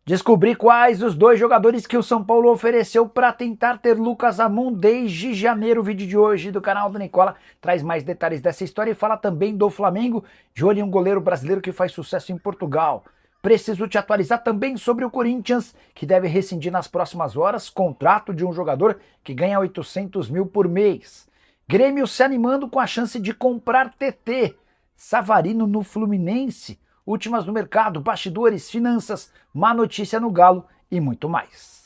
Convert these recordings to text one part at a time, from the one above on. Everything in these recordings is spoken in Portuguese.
Descobri quais os dois jogadores que o São Paulo ofereceu para tentar ter Lucas Amon desde janeiro. O vídeo de hoje do canal do Nicola traz mais detalhes dessa história e fala também do Flamengo, de olho em um goleiro brasileiro que faz sucesso em Portugal. Preciso te atualizar também sobre o Corinthians, que deve rescindir nas próximas horas contrato de um jogador que ganha 800 mil por mês. Grêmio se animando com a chance de comprar TT. Savarino no Fluminense. Últimas no mercado, bastidores, finanças, má notícia no Galo e muito mais.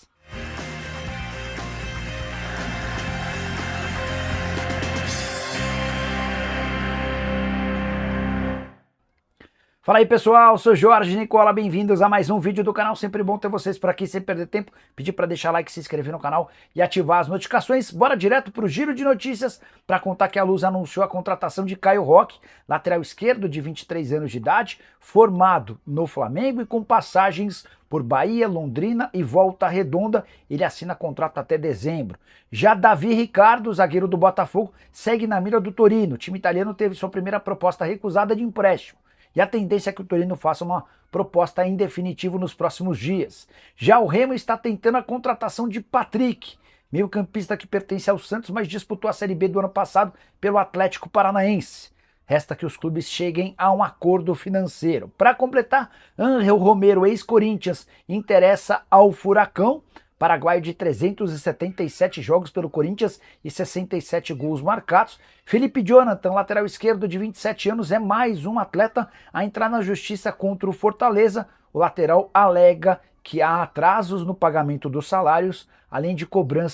Fala aí pessoal, sou Jorge Nicola, bem-vindos a mais um vídeo do canal, sempre bom ter vocês por aqui sem perder tempo, pedir para deixar like, se inscrever no canal e ativar as notificações. Bora direto para o giro de notícias para contar que a Luz anunciou a contratação de Caio Roque, lateral esquerdo de 23 anos de idade, formado no Flamengo e com passagens por Bahia, Londrina e Volta Redonda. Ele assina contrato até dezembro. Já Davi Ricardo, zagueiro do Botafogo, segue na mira do Torino. O time italiano teve sua primeira proposta recusada de empréstimo. E a tendência é que o Torino faça uma proposta em definitivo nos próximos dias. Já o Remo está tentando a contratação de Patrick, meio-campista que pertence ao Santos, mas disputou a Série B do ano passado pelo Atlético Paranaense. Resta que os clubes cheguem a um acordo financeiro. Para completar, Ángel Romero, ex-Corinthians, interessa ao Furacão. Paraguaio de 377 jogos pelo Corinthians e 67 gols marcados. Felipe Jonathan, lateral esquerdo de 27 anos, é mais um atleta a entrar na justiça contra o Fortaleza. O lateral alega que há atrasos no pagamento dos salários, além de cobrar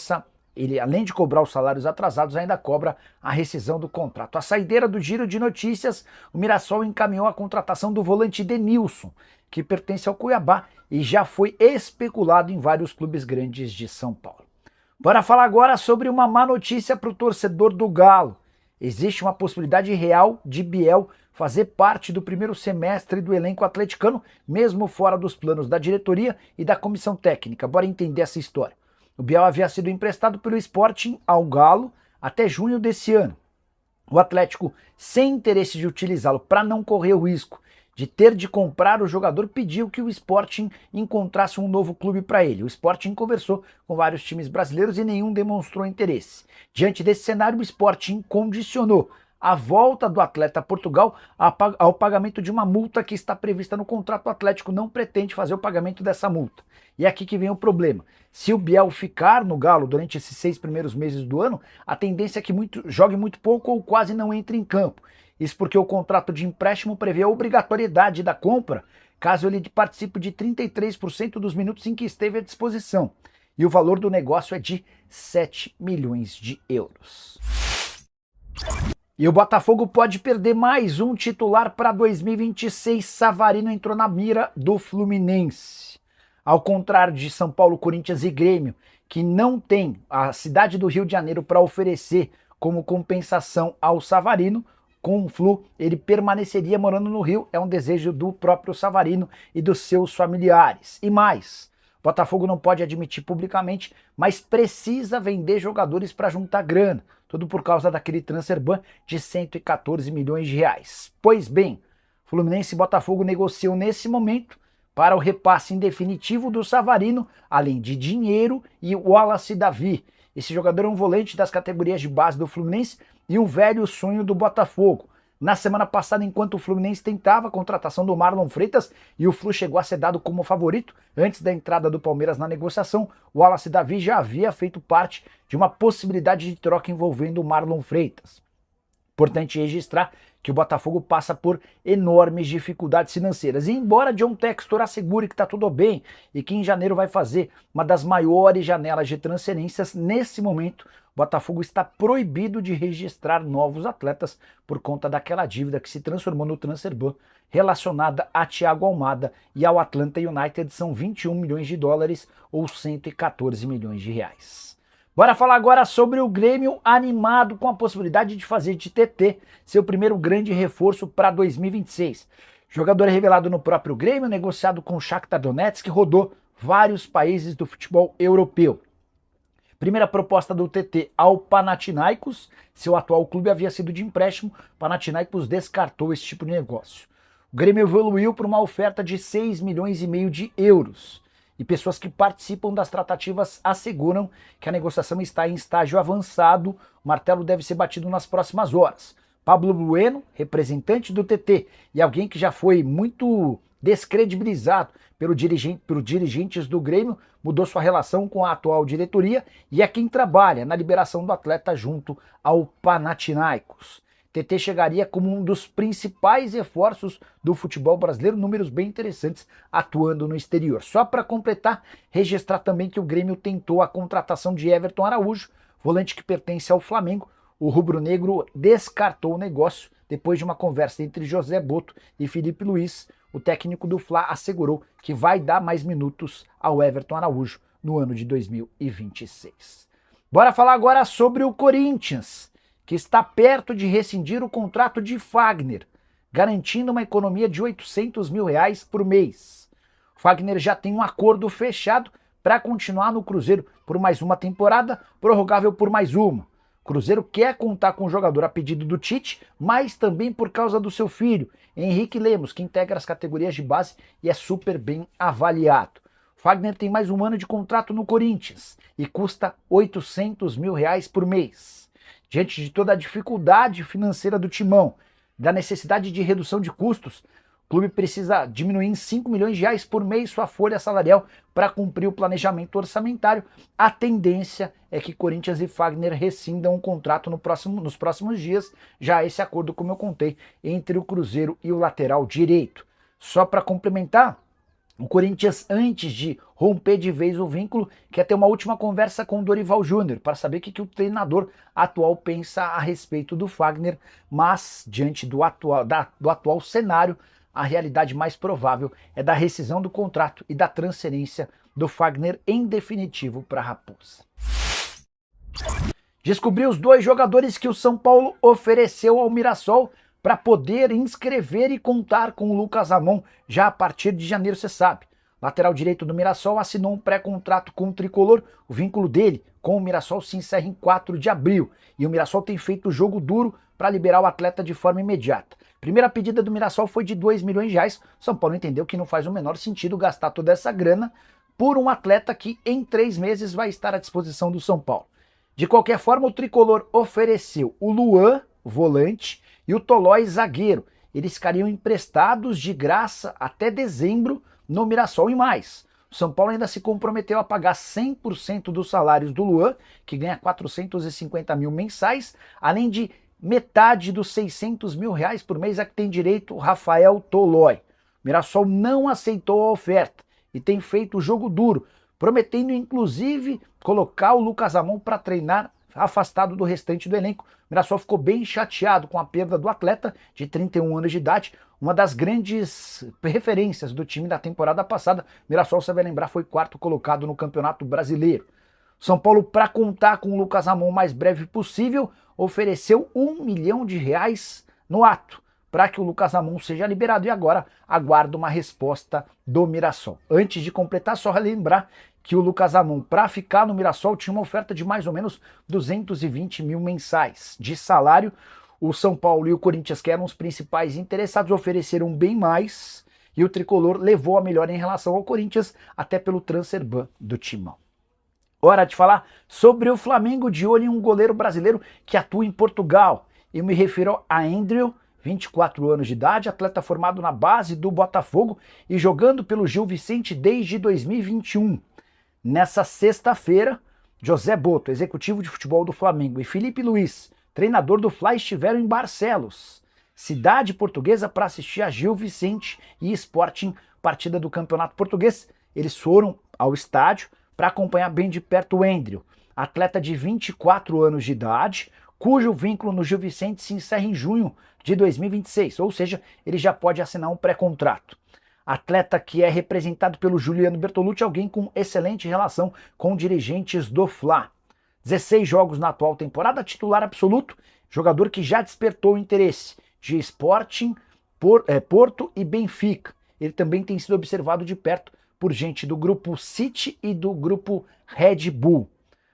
os salários atrasados, ainda cobra a rescisão do contrato. A saideira do giro de notícias, o Mirassol encaminhou a contratação do volante Denilson, que pertence ao Cuiabá e já foi especulado em vários clubes grandes de São Paulo. Bora falar agora sobre uma má notícia para o torcedor do Galo. Existe uma possibilidade real de Biel fazer parte do primeiro semestre do elenco atleticano, mesmo fora dos planos da diretoria e da comissão técnica. Bora entender essa história. O Biel havia sido emprestado pelo Sporting ao Galo até junho desse ano. O Atlético, sem interesse de utilizá-lo para não correr o risco de ter de comprar o jogador, pediu que o Sporting encontrasse um novo clube para ele. O Sporting conversou com vários times brasileiros e nenhum demonstrou interesse. Diante desse cenário, o Sporting condicionou a volta do atleta a Portugal ao pagamento de uma multa que está prevista no contrato. O Atlético não pretende fazer o pagamento dessa multa. E é aqui que vem o problema. Se o Biel ficar no Galo durante esses 6 primeiros meses do ano, a tendência é que jogue muito pouco ou quase não entre em campo. Isso porque o contrato de empréstimo prevê a obrigatoriedade da compra caso ele participe de 33% dos minutos em que esteve à disposição. E o valor do negócio é de 7 milhões de euros. E o Botafogo pode perder mais um titular para 2026. Savarino entrou na mira do Fluminense. Ao contrário de São Paulo, Corinthians e Grêmio, que não tem a cidade do Rio de Janeiro para oferecer como compensação ao Savarino, com o Flu ele permaneceria morando no Rio. É um desejo do próprio Savarino e dos seus familiares. E mais, Botafogo não pode admitir publicamente, mas precisa vender jogadores para juntar grana. Tudo por causa daquele transfer ban de 114 milhões de reais. Pois bem, Fluminense e Botafogo negociam nesse momento para o repasse em definitivo do Savarino, além de dinheiro e o Wallace Davi. Esse jogador é um volante das categorias de base do Fluminense e um velho sonho do Botafogo. Na semana passada, enquanto o Fluminense tentava a contratação do Marlon Freitas e o Flu chegou a ser dado como favorito, antes da entrada do Palmeiras na negociação, o Wallace Davi já havia feito parte de uma possibilidade de troca envolvendo o Marlon Freitas. Importante registrar que o Botafogo passa por enormes dificuldades financeiras. E embora John Textor assegure que está tudo bem e que em janeiro vai fazer uma das maiores janelas de transferências, nesse momento o Botafogo está proibido de registrar novos atletas por conta daquela dívida que se transformou no transfer ban relacionada a Thiago Almada e ao Atlanta United. São 21 milhões de dólares ou 114 milhões de reais. Bora falar agora sobre o Grêmio, animado com a possibilidade de fazer de TT seu primeiro grande reforço para 2026. Jogador revelado no próprio Grêmio, negociado com o Shakhtar Donetsk, rodou vários países do futebol europeu. Primeira proposta do TT ao Panathinaikos, seu atual clube havia sido de empréstimo. Panathinaikos descartou esse tipo de negócio. O Grêmio evoluiu para uma oferta de 6 milhões e meio de euros. e pessoas que participam das tratativas asseguram que a negociação está em estágio avançado. O martelo deve ser batido nas próximas horas. Pablo Bueno, representante do TT e alguém que já foi muito descredibilizado pelos dirigentes do Grêmio, mudou sua relação com a atual diretoria e é quem trabalha na liberação do atleta junto ao Panathinaikos. TT chegaria como um dos principais reforços do futebol brasileiro, números bem interessantes, atuando no exterior. Só para completar, registrar também que o Grêmio tentou a contratação de Everton Araújo, volante que pertence ao Flamengo. O rubro-negro descartou o negócio depois de uma conversa entre José Boto e Felipe Luiz. O técnico do Fla assegurou que vai dar mais minutos ao Everton Araújo no ano de 2026. Bora falar agora sobre o Corinthians, que está perto de rescindir o contrato de Fagner, garantindo uma economia de R$800 mil por mês. Fagner já tem um acordo fechado para continuar no Cruzeiro por mais uma temporada, prorrogável por mais uma. O Cruzeiro quer contar com o jogador a pedido do Tite, mas também por causa do seu filho, Henrique Lemos, que integra as categorias de base e é super bem avaliado. Fagner tem mais um ano de contrato no Corinthians e custa R$800 mil por mês. Diante de toda a dificuldade financeira do Timão, da necessidade de redução de custos, o clube precisa diminuir em R$5 milhões por mês sua folha salarial para cumprir o planejamento orçamentário. A tendência é que Corinthians e Fagner rescindam o contrato nos próximos dias, já esse acordo, como eu contei, entre o Cruzeiro e o lateral direito. Só para complementar, o Corinthians, antes de romper de vez o vínculo, quer ter uma última conversa com o Dorival Júnior para saber o que o treinador atual pensa a respeito do Fagner, mas diante do atual cenário, a realidade mais provável é da rescisão do contrato e da transferência do Fagner em definitivo para a Raposa. Descobri os 2 jogadores que o São Paulo ofereceu ao Mirassol para poder inscrever e contar com o Lucas Ramon já a partir de janeiro, você sabe. Lateral direito do Mirassol assinou um pré-contrato com o Tricolor. O vínculo dele com o Mirassol se encerra em 4 de abril. E o Mirassol tem feito jogo duro para liberar o atleta de forma imediata. Primeira pedida do Mirassol foi de R$2 milhões. São Paulo entendeu que não faz o menor sentido gastar toda essa grana por um atleta que em 3 meses vai estar à disposição do São Paulo. De qualquer forma, o Tricolor ofereceu o Luan, volante, e o Tolói, zagueiro. Eles ficariam emprestados de graça até dezembro no Mirassol e mais. O São Paulo ainda se comprometeu a pagar 100% dos salários do Luan, que ganha R$450 mil mensais, além de metade dos R$600 mil por mês a que tem direito o Rafael Tolói. O Mirassol não aceitou a oferta e tem feito jogo duro, prometendo inclusive colocar o Lucas Ramon para treinar afastado do restante do elenco. O Mirassol ficou bem chateado com a perda do atleta de 31 anos de idade, uma das grandes referências do time da temporada passada. O Mirassol, você vai lembrar, foi 4º colocado no Campeonato Brasileiro. São Paulo, para contar com o Lucas Ramon o mais breve possível, ofereceu R$1 milhão no ato para que o Lucas Ramon seja liberado e agora aguarda uma resposta do Mirassol. Antes de completar, só relembrar que o Lucas Ramon, para ficar no Mirassol, tinha uma oferta de mais ou menos 220 mil mensais de salário. O São Paulo e o Corinthians, que eram os principais interessados, ofereceram bem mais e o Tricolor levou a melhor em relação ao Corinthians, até pelo transfer ban do Timão. Hora de falar sobre o Flamengo, de olho em um goleiro brasileiro que atua em Portugal. Eu me refiro a Andrew, 24 anos de idade, atleta formado na base do Botafogo e jogando pelo Gil Vicente desde 2021. Nessa sexta-feira, José Boto, executivo de futebol do Flamengo, e Felipe Luiz, treinador do Fla, estiveram em Barcelos, cidade portuguesa, para assistir a Gil Vicente e Sporting, partida do Campeonato Português. Eles foram ao estádio para acompanhar bem de perto o Andrew, atleta de 24 anos de idade, cujo vínculo no Gil Vicente se encerra em junho de 2026, ou seja, ele já pode assinar um pré-contrato. Atleta que é representado pelo Juliano Bertolucci, alguém com excelente relação com dirigentes do Fla. 16 jogos na atual temporada, titular absoluto, jogador que já despertou o interesse de Sporting, Porto e Benfica. Ele também tem sido observado de perto por gente do grupo City e do grupo Red Bull.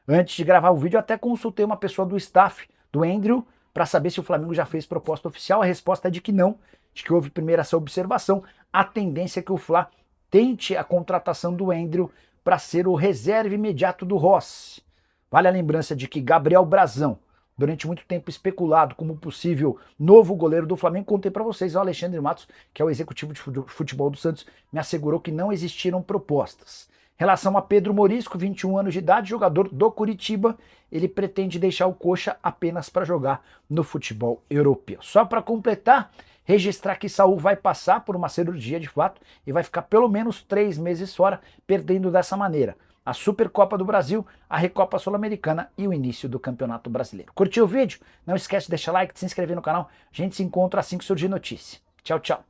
Antes de gravar o vídeo, até consultei uma pessoa do staff do Andrew para saber se o Flamengo já fez proposta oficial. A resposta é de que não, de que houve primeiro essa observação. A tendência é que o Fla tente a contratação do Endriel para ser o reserva imediato do Rossi. Vale a lembrança de que Gabriel Brazão, durante muito tempo especulado como possível novo goleiro do Flamengo, contei para vocês, o Alexandre Matos, que é o executivo de futebol do Santos, me assegurou que não existiram propostas. Em relação a Pedro Morisco, 21 anos de idade, jogador do Curitiba, ele pretende deixar o Coxa apenas para jogar no futebol europeu. Só para completar, registrar que Saul vai passar por uma cirurgia de fato e vai ficar pelo menos 3 meses fora, perdendo dessa maneira a Supercopa do Brasil, a Recopa Sul-Americana e o início do Campeonato Brasileiro. Curtiu o vídeo? Não esquece de deixar like, de se inscrever no canal. A gente se encontra assim que surgir notícia. Tchau, tchau.